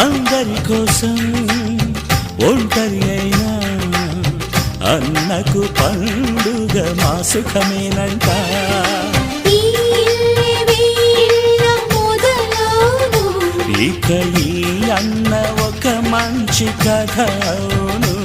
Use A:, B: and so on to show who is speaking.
A: అందరి కోసం ఒంటరి అయినా అన్నకు పండుగ మా సుఖమేనంట. ఇక ఈ అన్న ఒక మంచి కథ అవును.